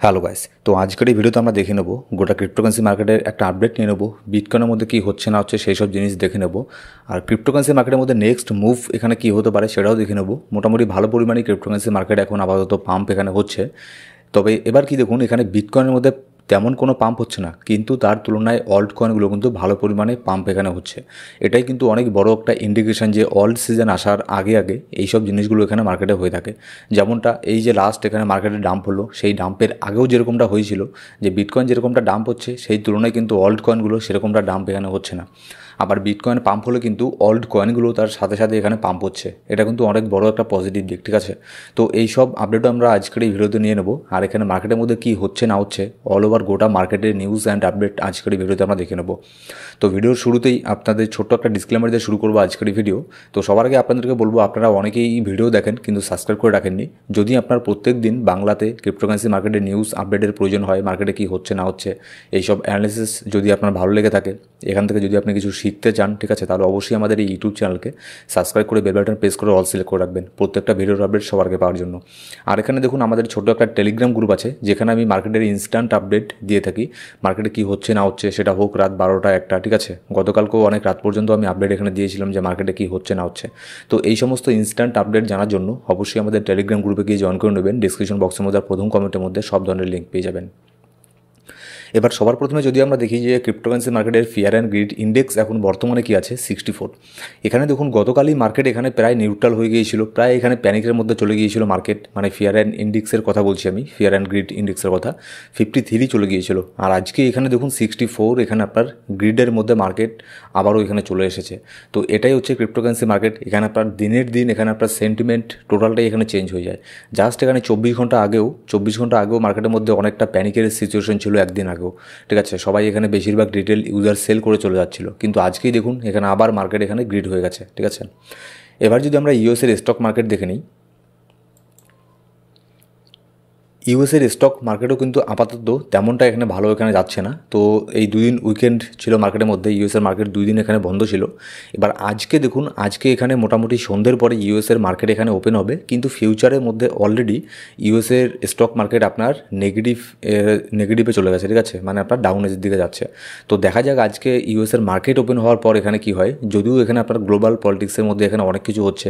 Hello guys, তো আজকের এই ভিডিওতে আমরা দেখে নেব গোটা ক্রিপ্টোকারেন্সি মার্কেটের একটা আপডেট নিয়ে নেব। বিটকয়েনের মধ্যে কী হচ্ছে না হচ্ছে সেই সব জিনিস দেখে নেব। আর ক্রিপ্টোকারেন্সি মার্কেটের মধ্যে নেক্সট মুভ এখানে কী হতে পারে সেটাও দেখে নেব। মোটামুটি ভালো পরিমাণে ক্রিপ্টোকারেন্সি মার্কেট এখন আপাতত পাম্প এখানে হচ্ছে। তবে এবার কি দেখুন, এখানে বিটকয়েনের মধ্যে তেমন কোনো পাম্প হচ্ছে না, কিন্তু তার তুলনায় অল্ট কয়েনগুলো কিন্তু ভালো পরিমাণে পাম্প এখানে হচ্ছে। এটাই কিন্তু অনেক বড় একটা ইন্ডিকেশন যে অল্ট সিজন আসার আগে আগে এই সব জিনিসগুলো এখানে মার্কেটে হয়ে থাকে। যেমনটা এই যে লাস্ট এখানে মার্কেটে ডাম্প হলো, সেই ডাম্পের আগেও যেরকমটা হয়েছিল, যে বিটকয়েন যেরকমটা ডাম্প হচ্ছে সেই তুলনায় কিন্তু অল্ট কয়েনগুলো সেরকমটা ডাম্প এখানে হচ্ছে না। আবার বিটকয়েন পাম্প হলে কিন্তু অল্ট কয়েনগুলো তার সাথে সাথে এখানে পাম্প হচ্ছে। এটা কিন্তু অনেক বড় একটা পজিটিভ দিক, ঠিক আছে। তো এই সব আপডেটও আমরা আজকের এই ভিডিওতে নিয়ে নেব। আর এখানে মার্কেটের মধ্যে কী হচ্ছে না হচ্ছে অল ওভার গোটা মার্কেটের নিউজ অ্যান্ড আপডেট আজকের এই ভিডিওতে আমরা দেখে নেব। তো ভিডিওর শুরুতেই আপনাদের ছোট্ট একটা ডিসক্লেমার দিয়ে শুরু করবো আজকের এই ভিডিও। তো সবার আগে আপনাদেরকে বলবো, আপনারা অনেকেই ভিডিও দেখেন কিন্তু সাবস্ক্রাইব করে রাখেননি। যদি আপনার প্রত্যেক দিন বাংলাতে ক্রিপ্টোকারেন্সি মার্কেটের নিউজ আপডেটের প্রয়োজন হয়, মার্কেটে কী হচ্ছে না হচ্ছে এইসব অ্যানালিসিস যদি আপনার ভালো লেগে থাকে, এখান থেকে যদি আপনি কিছু শিখতে চান, ঠিক আছে, তাহলে অবশ্যই আমাদের এই ইউটিউব চ্যানেলকে সাবস্ক্রাইব করে বেল বাটন প্রেস করে অল সিলেক্ট করে রাখবেন প্রত্যেকটা ভিডিওর আপডেট সবার আগে পাওয়ার জন্য। আর এখানে দেখুন আমাদের ছোটো একটা টেলিগ্রাম গ্রুপ আছে, যেখানে আমি মার্কেটের ইনস্ট্যান্ট আপডেট দিয়ে থাকি। মার্কেটে কী হচ্ছে না হচ্ছে সেটা হোক রাত 12টা 1টা, ঠিক আছে। গতকালকেও অনেক রাত পর্যন্ত আমি আপডেট এখানে দিয়েছিলাম যে মার্কেটে কী হচ্ছে না হচ্ছে। তো এই সমস্ত ইনস্ট্যান্ট আপডেট জানার জন্য অবশ্যই আমাদের টেলিগ্রাম গ্রুপে গিয়ে জয়েন করে নেবেন। ডিসক্রিপশন বক্সের মধ্যে আর প্রথম কমেন্টের মধ্যে সব ধরনের লিঙ্ক পেয়ে যাবেন। এবার সবার প্রথমে যদি আমরা দেখি যে ক্রিপ্টোকারেন্সি মার্কেটের ফিয়ার অ্যান্ড গ্রিড ইন্ডেক্স এখন বর্তমানে কি আছে 64। এখানে দেখুন গতকালই মার্কেট এখানে প্রায় নিউট্রাল হয়ে গিয়েছিল, প্রায় এখানে প্যানিকের মধ্যে চলে গিয়েছিল মার্কেট। মানে ফিয়ার অ্যান্ড ইন্ডেক্সের কথা বলছি আমি, ফিয়ার অ্যান্ড গ্রিড ইন্ডেক্সের কথা। 53 চলে গিয়েছিল, আর আজকে এখানে দেখুন 64 এখানে আপনার গ্রিডের মধ্যে মার্কেট আবারও এখানে চলে এসেছে। তো এটাই হচ্ছে ক্রিপ্টোকারেন্সি মার্কেট। এখানে আপনার দিনের দিন এখানে আপনার সেন্টিমেন্ট টোটালটাই এখানে চেঞ্জ হয়ে যায়। জাস্ট এখানে 24 ঘন্টা আগেও মার্কেটের মধ্যে অনেকটা প্যানিকের সিচুয়েশন ছিল একদিন আগেও, ঠিক আছে। সবাই এখানে বেশিরভাগ রিটেল ইউজার সেল করে চলে যাচ্ছিল, কিন্তু আজকেই দেখুন এখানে আবার মার্কেট এখানে গ্রিড হয়ে গেছে, ঠিক আছে। এবার যদি আমরা ইউএসের স্টক মার্কেট দেখে নিই, ইউএসের স্টক মার্কেটও কিন্তু আপাতত তেমনটা এখানে ভালো এখানে যাচ্ছে না। তো এই দুদিন উইকেন্ড ছিল মার্কেটের মধ্যে, ইউএসের মার্কেট 2 দিন এখানে বন্ধ ছিল। এবার আজকে দেখুন, আজকে এখানে মোটামুটি সন্ধ্যের পরে ইউএসের মার্কেট এখানে ওপেন হবে, কিন্তু ফিউচারের মধ্যে অলরেডি ইউএসের স্টক মার্কেট আপনার নেগেটিভে চলে গেছে, ঠিক আছে, মানে আপনার ডাউনের দিকে যাচ্ছে। তো দেখা যাক আজকে ইউএসের মার্কেট ওপেন হওয়ার পর এখানে কি হয়। যদিও এখানে আপনার গ্লোবাল পলিটিক্সের মধ্যে এখানে অনেক কিছু হচ্ছে,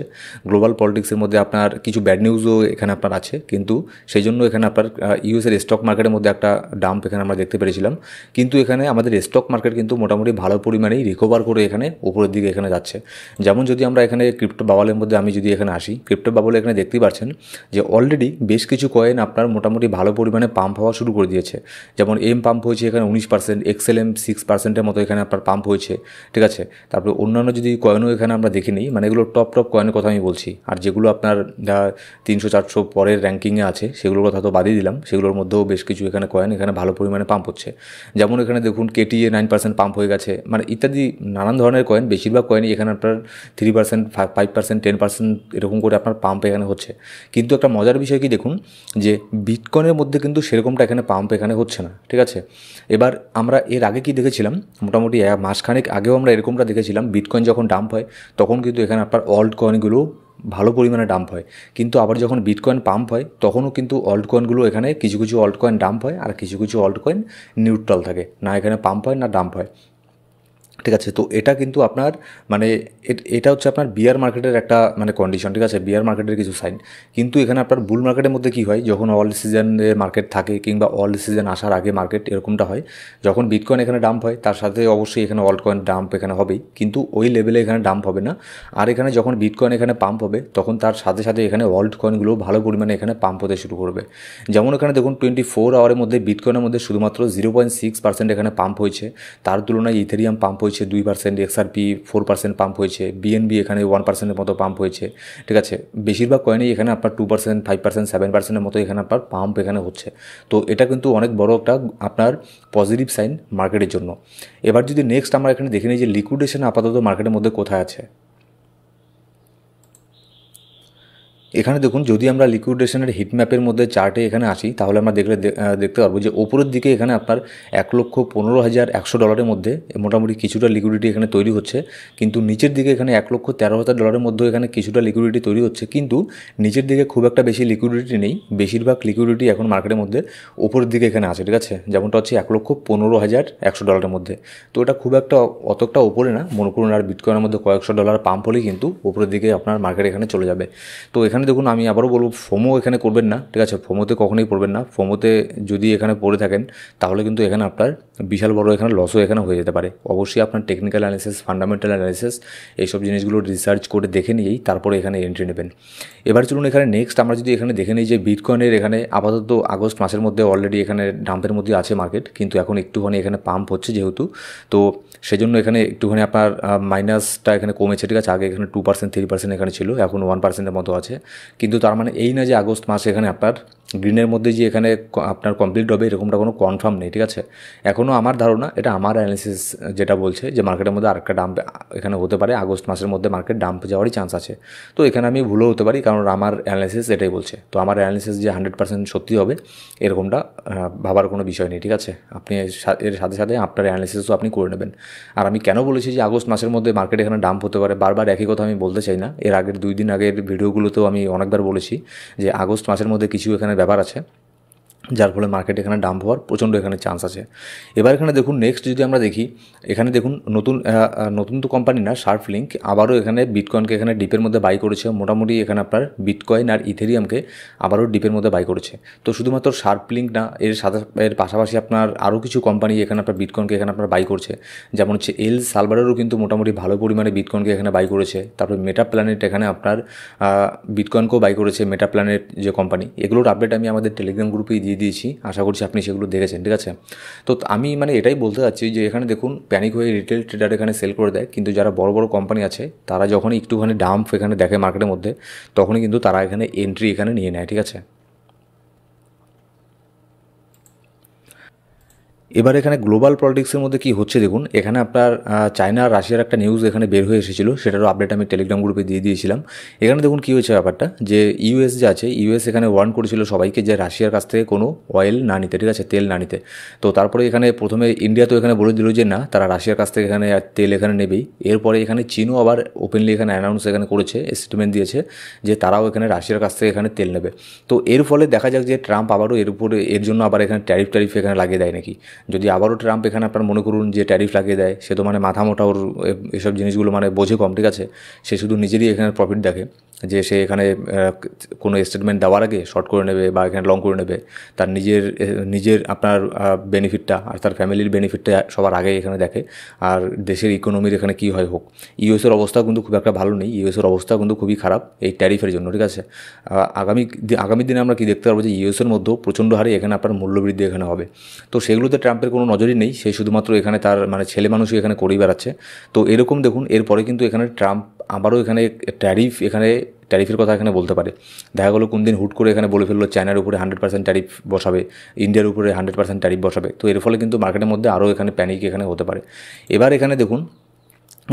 গ্লোবাল পলিটিক্সের মধ্যে আপনার কিছু ব্যাড নিউজও এখানে আপনার আছে, কিন্তু সেই জন্য এখানে আপনার ইউএসের স্টক মার্কেটের মধ্যে একটা ডাম্প এখানে আমরা দেখতে পেরেছিলাম। কিন্তু এখানে আমাদের স্টক মার্কেট কিন্তু মোটামুটি ভালো পরিমাণেই রিকভার করে এখানে উপরের দিকে এখানে যাচ্ছে। যেমন যদি আমরা এখানে ক্রিপ্টো বাবলের মধ্যে আমি যদি এখানে আসি, ক্রিপ্টো বাবলে এখানে দেখতেই পাচ্ছেন যে অলরেডি বেশ কিছু কয়েন আপনার মোটামুটি ভালো পরিমাণে পাম্প হওয়া শুরু করে দিয়েছে। যেমন এম পাম্প হয়েছে এখানে 19%, এক্সএলএম 6%-এর মতো এখানে আপনার পাম্প হয়েছে, ঠিক আছে। তারপরে অন্যান্য যদি কয়েনও এখানে আমরা দেখে নিই, মানে এগুলো টপ কয়েনের কথা আমি বলছি, আর যেগুলো আপনার 300-400 পরের র্যাঙ্কিংয়ে আছে সেগুলোর কথা তো বাদই দিলাম, সেগুলোর মধ্যেও বেশ কিছু এখানে কয়েন এখানে ভালো পরিমাণে পাম্প হচ্ছে। যেমন এখানে দেখুন কেটিএ 9% পাম্প হয়ে গেছে, মানে ইত্যাদি নানান ধরনের কয়েন, বেশিরভাগ কয়েনই এখানে আপনার 3%, 5%, 10% এরকম করে আপনার পাম্প এখানে হচ্ছে। কিন্তু একটা মজার বিষয় কি দেখুন, যে বিটকয়েনের মধ্যে কিন্তু সেরকমটা এখানে পাম্প এখানে হচ্ছে না, ঠিক আছে। এবার আমরা এর আগে কি দেখেছিলাম, মোটামুটি মাসখানেক আগেও আমরা এরকমটা দেখেছিলাম, বিটকয়েন যখন ডাম্প হয় তখন কিন্তু এখানে আপনার অল্ট কয়েনগুলো ভালো পরিমাণে ডাম্প হয়। কিন্তু আবার যখন বিটকয়েন পাম্প হয় তখনও কিন্তু অল্ট কয়েনগুলো এখানে কিছু কিছু অল্ট কয়েন ডাম্প হয়, আর কিছু কিছু অল্ট কয়েন নিউট্রাল থাকে, না এখানে পাম্প হয় না ডাম্প হয়, ঠিক আছে। তো এটা কিন্তু আপনার মানে এটা হচ্ছে আপনার বিয়ার মার্কেটের একটা মানে কন্ডিশন, ঠিক আছে, বিয়ার মার্কেটের কিছু সাইন। কিন্তু এখানে আপনার বুল মার্কেটের মধ্যে কী হয়, যখন অল সিজনের মার্কেট থাকে কিংবা অল সিজন আসার আগে মার্কেট এরকমটা হয়, যখন বিটকয়েন এখানে ডাম্প হয় তার সাথে অবশ্যই এখানে অল্ট কয়েন ডাম্প এখানে হবেই, কিন্তু ওই লেভেলে এখানে ডাম্প হবে না। আর এখানে যখন বিটকয়েন এখানে পাম্প হবে তখন তার সাথে সাথে এখানে অল্ট কয়েনগুলো ভালো পরিমাণে এখানে পাম্প হতে শুরু করবে। যেমন এখানে দেখুন 24 আওয়ারের মধ্যে বিটকয়েনের মধ্যে শুধুমাত্র 0.6% এখানে পাম্প হয়েছে, তার তুলনায় ইথেরিয়াম পাম্প হয়েছে 2%, এক্সআরপি 4% পাম্প হয়েছে, বিএনবি এখানে 1%-এর মতো পাম্প হয়েছে, ঠিক আছে। বেশিরভাগ কয়েনেই এখানে আপনার 2%, 5%, 7%-এর মতো এখানে আপনার পাম্প এখানে হচ্ছে। তো এটা কিন্তু অনেক বড় একটা আপনার পজিটিভ সাইন মার্কেটের জন্য। এবার যদি নেক্সট আমরা এখানে দেখে নিই যে লিকুইডেশন আপাতত মার্কেটের মধ্যে কোথায় আছে। এখানে দেখুন যদি আমরা লিকুইডেশনের হিট ম্যাপের মধ্যে চার্টে এখানে আসি তাহলে আমরা দেখতে পারবো যে ওপরের দিকে এখানে আপনার $1,15,100 মধ্যে মোটামুটি কিছুটা লিকুইডিটি এখানে তৈরি হচ্ছে, কিন্তু নিচের দিকে এখানে $1,13,000 মধ্যে এখানে কিছুটা লিকুইডিটি তৈরি হচ্ছে, কিন্তু নিচের দিকে খুব একটা বেশি লিকুইডিটি নেই। বেশিরভাগ লিকুইডিটি এখন মার্কেটের মধ্যে ওপরের দিকে এখানে আছে, ঠিক আছে, যেমনটা হচ্ছে $1,15,100 মধ্যে। তো এটা খুব একটা অতটা ওপরে না, মনে করুন আর বিটকয়েনের মধ্যে কয়েকশো ডলার পাম্প হলেই কিন্তু ওপরের দিকে আপনার মার্কেট এখানে চলে যাবে। তো এখানে দেখুন আমি আবারও বলবো ফোমো এখানে করবেন না, ঠিক আছে, ফোমোতে কখনোই পড়বেন না। ফোমোতে যদি এখানে পড়ে থাকেন তাহলে কিন্তু এখানে আপনার বিশাল বড় এখানে লসও এখানে হয়ে যেতে পারে। অবশ্যই আপনার টেকনিক্যাল অ্যানালিসিস, ফান্ডামেন্টাল অ্যানালিসিস এইসব জিনিসগুলো রিসার্চ করে দেখে নিয়েই তারপরে এখানে এন্ট্রি নেবেন। এবার চলুন এখানে নেক্সট আমরা যদি এখানে দেখে নিই যে বিটকয়েনের এখানে আপাতত আগস্ট মাসের মধ্যে অলরেডি এখানে ডাম্পের মধ্যে আছে মার্কেট, কিন্তু এখন একটুখানি এখানে পাম্প হচ্ছে যেহেতু, তো সেজন্য এখানে একটুখানি আপনার মাইনাসটা এখানে কমেছে, ঠিক আছে। আগে এখানে 2% 3% এখানে ছিল, এখন 1%-এর মতো আছে। কিন্তু তার মানে এই না যে আগস্ট মাসে এখানে আপনার গ্রিনের মধ্যে যে এখানে আপনার কমপ্লিট হবে এরকমটা কোনো কনফার্ম নেই, ঠিক আছে। এখনও আমার ধারণা, এটা আমার অ্যানালিসিস যেটা বলছে যে মার্কেটের মধ্যে আরেকটা ডাম্প এখানে হতে পারে, আগস্ট মাসের মধ্যে মার্কেট ডাম্প যাওয়ারই চান্স আছে। তো এখানে আমি ভুলও হতে পারি, কারণ আমার অ্যানালিসিস এটাই বলছে। তো আমার অ্যানালিসিস যে 100% সত্যি হবে এরকমটা ভাবার কোনো বিষয় নেই, ঠিক আছে। আপনি এর সাথে সাথে আপনার অ্যানালিসিসও আপনি করে নেবেন। আর আমি কেন বলেছি যে আগস্ট মাসের মধ্যে মার্কেট এখানে ডাম্প হতে পারে, বারবার একই কথা আমি বলতে চাই না। এর আগের 2 দিন আগের ভিডিওগুলোতেও আমি অনেকবার বলেছি যে আগস্ট মাসের মধ্যে কিছু এখানে ব্যাপার আছে যার ফলে মার্কেট এখানে ডাম্প হওয়ার প্রচণ্ড এখানে চান্স আছে। এবার এখানে দেখুন নেক্সট যদি আমরা দেখি, এখানে দেখুন নতুন তো কোম্পানি না, শার্প লিঙ্ক আবারও এখানে বিটকয়েনকে এখানে ডিপের মধ্যে বাই করেছে। মোটামুটি এখানে আপনার বিটকয়েন আর ইথেরিয়ামকে আবারও ডিপের মধ্যে বাই করেছে। তো শুধুমাত্র শার্প লিঙ্ক না, এর পাশাপাশি আপনার আরও কিছু কোম্পানি এখানে আপনার বিটকয়েনকে এখানে আপনার বাই করছে, যেমন হচ্ছে এল সালভাডোরও কিন্তু মোটামুটি ভালো পরিমাণে বিটকয়েনকে এখানে বাই করেছে। তারপরে মেটা প্ল্যানেট এখানে আপনার বিটকয়েনকেও বাই করেছে, মেটা প্ল্যানেট যে কোম্পানি, এগুলোর আপডেট আমি আমাদের টেলিগ্রাম গ্রুপেই দিয়ে দিয়েছি, আশা করছি আপনি সেগুলো দেখেছেন, ঠিক আছে। তো আমি মানে এটাই বলতে চাচ্ছি যে এখানে দেখুন প্যানিক হয়ে রিটেল ট্রেডার এখানে সেল করে দেয়, কিন্তু যারা বড় বড় কোম্পানি আছে তারা যখনই একটুখানি ডাম্প এখানে দেখে মার্কেটের মধ্যে তখনই কিন্তু তারা এখানে এন্ট্রি এখানে নিয়ে নেয়, ঠিক আছে। এবার এখানে গ্লোবাল পলিটিক্সের মধ্যে কী হচ্ছে দেখুন, এখানে আপনার চায়না আর রাশিয়ার একটা নিউজ এখানে বের হয়ে এসেছিলো, সেটারও আপডেট আমি টেলিগ্রাম গ্রুপে দিয়ে দিয়েছিলাম। এখানে দেখুন কী হয়েছে ব্যাপারটা, যে ইউএস যে আছে, ইউএস এখানে ওয়ার্ন করেছিল সবাইকে যে রাশিয়ার কাছ থেকে কোনো অয়েল না নিতে, ঠিক আছে, তেল না নিতে। তো তারপরে এখানে প্রথমে ইন্ডিয়া তো এখানে বলে দিল যে না, তারা রাশিয়ার কাছ থেকে এখানে তেল এখানে নেবেই। এরপরে এখানে চীনও আবার ওপেনলি এখানে অ্যানাউন্স এখানে করেছে, স্টেটমেন্ট দিয়েছে যে তারাও এখানে রাশিয়ার কাছ থেকে এখানে তেল নেবে। তো এর ফলে দেখা যাক যে ট্রাম্প আবারও এর জন্য আবার এখানে ট্যারিফ এখানে লাগিয়ে দেয় নাকি। যদি আবারও ট্রাম্প এখানে আপনার মনে করুন যে ট্যারিফ লাগিয়ে দেয়, সে তো মানে মাথা মোটা, ওর এসব জিনিসগুলো মানে বোঝে কম, ঠিক আছে। সে শুধু নিজেরই এখানে প্রফিট দেখে, যে সে এখানে কোনো স্টেটমেন্ট দেওয়ার আগে শর্ট করে নেবে বা এখানে লং করে নেবে, তার নিজের আপনার বেনিফিটটা আর তার ফ্যামিলির বেনিফিটটা সবার আগে এখানে দেখে। আর দেশের ইকোনমির এখানে কী হয় হোক। ইউএসের অবস্থা কিন্তু খুব একটা ভালো নেই, ইউএসের অবস্থা কিন্তু খুবই খারাপ এই ট্যারিফের জন্য, ঠিক আছে। আগামী দিনে আমরা কি দেখতে পারবো যে ইউএসের মধ্যেও প্রচণ্ড হারে এখানে আপনার মূল্যবৃদ্ধি এখানে হবে। তো সেগুলোতে ট্রাম্পের কোনো নজরই নেই, সে শুধুমাত্র এখানে তার মানে ছেলে মানুষই এখানে করেই বেড়াচ্ছে। তো এরকম দেখুন এরপরে কিন্তু এখানে ট্রাম্প আবারও এখানে ট্যারিফের কথা এখানে বলতে পারে। দেখা গেলো কোন দিন হুট করে এখানে বলে ফেললো চায়নার উপরে 100% ট্যারিফ বসাবে, ইন্ডিয়ার উপরে 100% ট্যারিফ বসাবে। তো এর ফলে কিন্তু মার্কেটের মধ্যে আরও এখানে প্যানিক এখানে হতে পারে। এবার এখানে দেখুন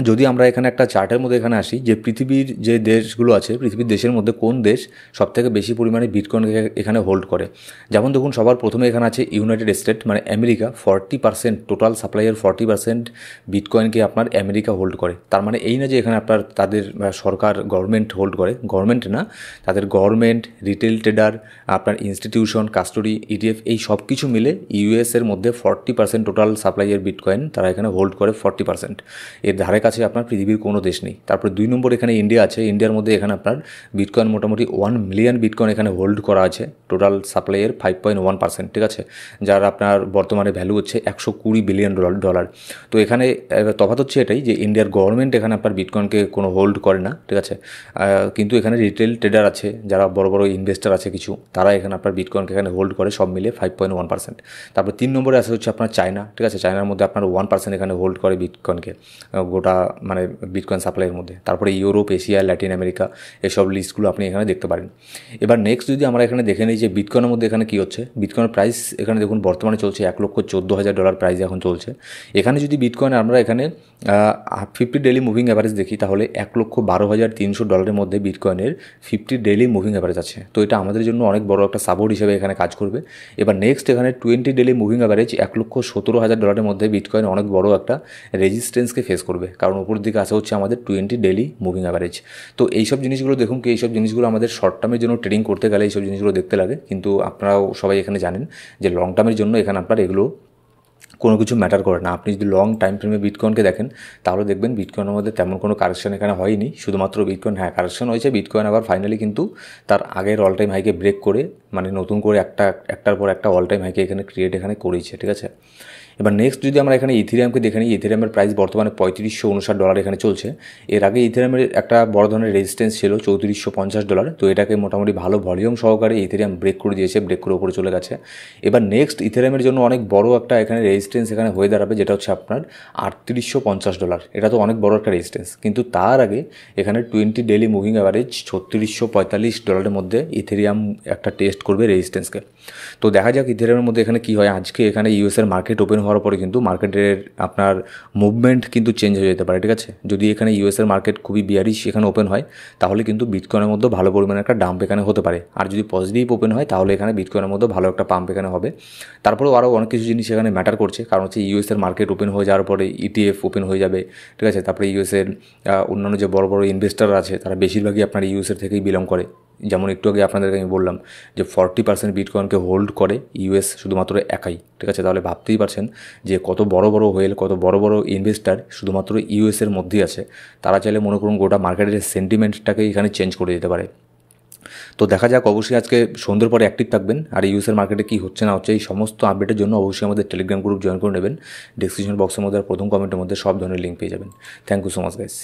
যদি আমরা এখানে একটা চার্টের মধ্যে এখানে আসি যে পৃথিবীর যে দেশগুলো আছে, পৃথিবীর দেশের মধ্যে কোন দেশ সবথেকে বেশি পরিমাণে বিটকয়েনকে এখানে হোল্ড করে। যেমন দেখুন সবার প্রথমে এখানে আছে ইউনাইটেড স্টেট, মানে আমেরিকা। 40% টোটাল সাপ্লাইয়ের 40% বিটকয়েনকে আপনার আমেরিকা হোল্ড করে। তার মানে এই না যে এখানে আপনার তাদের সরকার গভর্নমেন্ট হোল্ড করে, গভর্নমেন্ট না, তাদের গভর্নমেন্ট, রিটেল ট্রেডার, আপনার ইনস্টিটিউশন, কাস্টডি, ইটিএফ, এই সব কিছু মিলে ইউএসের মধ্যে 40% টোটাল সাপ্লাইয়ের বিটকয়েন তারা এখানে হোল্ড করে 40%। এর ধারে কাছে আপনার পৃথিবীর কোনো দেশ নেই। তারপরে 2 নম্বর এখানে ইন্ডিয়া আছে, ইন্ডিয়ার মধ্যে এখানে আপনার বিটকয়েন মোটামুটি 1 মিলিয়ন বিটকয়েন এখানে হোল্ড করা আছে টোটাল সাপ্লাইয়ের 5.1%, ঠিক আছে, যার আপনার বর্তমানে ভ্যালু হচ্ছে $120 বিলিয়ন। তো এখানে তফাৎ হচ্ছে এটাই যে ইন্ডিয়ার গভর্নমেন্ট এখানে আপনার বিটকয়েনকে কোনো হোল্ড করে না, ঠিক আছে, কিন্তু এখানে রিটেল ট্রেডার আছে, যারা বড় বড় ইনভেস্টার আছে কিছু, তারা এখানে আপনার বিটকয়েনকে এখানে হোল্ড করে সব মিলিয়ে 5.1%। তারপর 3 নম্বরে আসে হচ্ছে আপনার চায়না, ঠিক আছে, চায়নার মধ্যে আপনার 1% এখানে হোল্ড করে বিটকয়েনকে গোটা গোটা মানে বিটকয়েন সাপ্লাইয়ের মধ্যে। তারপরে ইউরোপ, এশিয়া, ল্যাটিন আমেরিকা এসব লিস্টগুলো আপনি এখানে দেখতে পারেন। এবার নেক্সট যদি আমরা এখানে দেখে নিই যে বিটকয়েনের মধ্যে এখানে কী হচ্ছে, বিটকয়েনের প্রাইস এখানে দেখুন বর্তমানে চলছে $1,14,000 প্রাইস এখন চলছে। এখানে যদি বিটকয়েন আমরা এখানে 50 ডেলি মুভিং অ্যাভারেজ দেখি তাহলে $1,12,300 মধ্যে বিটকয়েনের 50 ডেলি মুভিং অ্যাভারেজ আছে। তো এটা আমাদের জন্য অনেক বড় একটা সাপোর্ট হিসেবে এখানে কাজ করবে। এবার নেক্সট এখানে 20 ডেলি মুভিং অ্যাভারেজ $1,17,000 মধ্যে বিটকয়েন অনেক বড় একটা রেজিস্ট্যান্সকে ফেস করবে, কারণ উপর দিকে আসা হচ্ছে আমাদের 20 ডেলি মুভিং অ্যাভারেজ। তো এইসব জিনিসগুলো দেখুন কি এইসব জিনিসগুলো আমাদের শর্ট টার্মের জন্য ট্রেডিং করতে গেলে এইসব জিনিসগুলো দেখতে লাগে, কিন্তু আপনারাও সবাই এখানে জানেন যে লং টার্মের জন্য এখানে আপনার এগুলো কোনো কিছু ম্যাটার করে না। আপনি যদি লং টাইম ফ্রেমে বিটকয়েনকে দেখেন তাহলে দেখবেন বিটকয়েনের মধ্যে তেমন কোনো কারেকশন এখানে হয়নি, শুধুমাত্র বিটকয়েন কারেকশন হয়েছে। বিটকয়েন আবার ফাইনালি কিন্তু তার আগের অল টাইম হাইকে ব্রেক করে মানে নতুন করে একটার পর একটা অল টাইম হাইকে এখানে ক্রিয়েট করেছে, ঠিক আছে। এবার নেক্সট যদি আমরা এখানে ইথেরিয়ামকে দেখে নিই, ইথেরিয়ামের প্রাইস বর্তমানে $3559 এখানে চলছে। এর আগে ইথেরিয়ামের একটা বড় ধরনের রেজিস্ট্যান্স ছিল $3450। তো এটাকে মোটামুটি ভালো ভলিউম সহকারে ইথেরিয়াম ব্রেক করে দিয়েছে, ব্রেক করে উপরে চলে গেছে। এবার নেক্সট ইথেরিয়ামের জন্য অনেক বড় একটা এখানে রেজিস্ট্যান্স এখানে হয়ে দাঁড়াবে, যেটা হচ্ছে আপনার $3850। এটা তো অনেক বড় একটা রেজিস্ট্যান্স, কিন্তু তার আগে এখানে 20 ডেলি মুভিং অ্যাভারেজ $3645 মধ্যে ইথেরিয়াম একটা টেস্ট করবে রেজিস্ট্যান্সকে। তো দেখা যাক ইথেরিয়ামের মধ্যে এখানে কী হয়। আজকে এখানে ইউএসের মার্কেট ওপেন হওয়ার পরে কিন্তু মার্কেটের আপনার মুভমেন্ট কিন্তু চেঞ্জ হয়ে যেতে পারে, ঠিক আছে। যদি এখানে ইউএসের মার্কেট খুবই বিয়ারিশ এখানে ওপেন হয় তাহলে কিন্তু বিটকয়েনের মধ্যে ভালো পরিমাণে একটা ডাম্প এখানে হতে পারে, আর যদি পজিটিভ ওপেন হয় তাহলে এখানে বিটকয়েনের মধ্যে ভালো একটা পাম্প এখানে হবে। তারপরেও আরও অনেক কিছু জিনিস এখানে ম্যাটার করছে, কারণ হচ্ছে ইউএসের মার্কেট ওপেন হয়ে যাওয়ার পরে ইটিএফ ওপেন হয়ে যাবে, ঠিক আছে। তারপরে ইউএসের অন্যান্য যে বড় বড় ইনভেস্টার আছে তারা বেশিরভাগই আপনার ইউএসের থেকেই বিলং করে। যেমন একটু আগে আপনাদেরকে আমি বললাম যে 40% বিটকয়েনকে হোল্ড করে ইউএস শুধুমাত্র একাই, ঠিক আছে। তাহলে ভাবতেই পারছেন যে কত বড় বড় হোয়েল, কত বড় বড় ইনভেস্টার শুধুমাত্র ইউএসের মধ্যেই আছে। তারা চাইলে মনে করুন গোটা মার্কেটের সেন্টিমেন্টটাকে এখানে চেঞ্জ করে দিতে পারে। তো দেখা যাক, অবশ্যই আজকে সন্ধ্যের পরে অ্যাক্টিভ থাকবেন। আর ইউএসের মার্কেটে কী হচ্ছে না হচ্ছে এই সমস্ত আপডেটের জন্য অবশ্যই আমাদের টেলিগ্রাম গ্রুপ জয়েন করে নেবেন। ডেসক্রিপশন বক্সের মধ্যে আর প্রথম কমেন্টের মধ্যে সব ধরনের লিঙ্ক পেয়ে যাবেন। Thank you so much guys.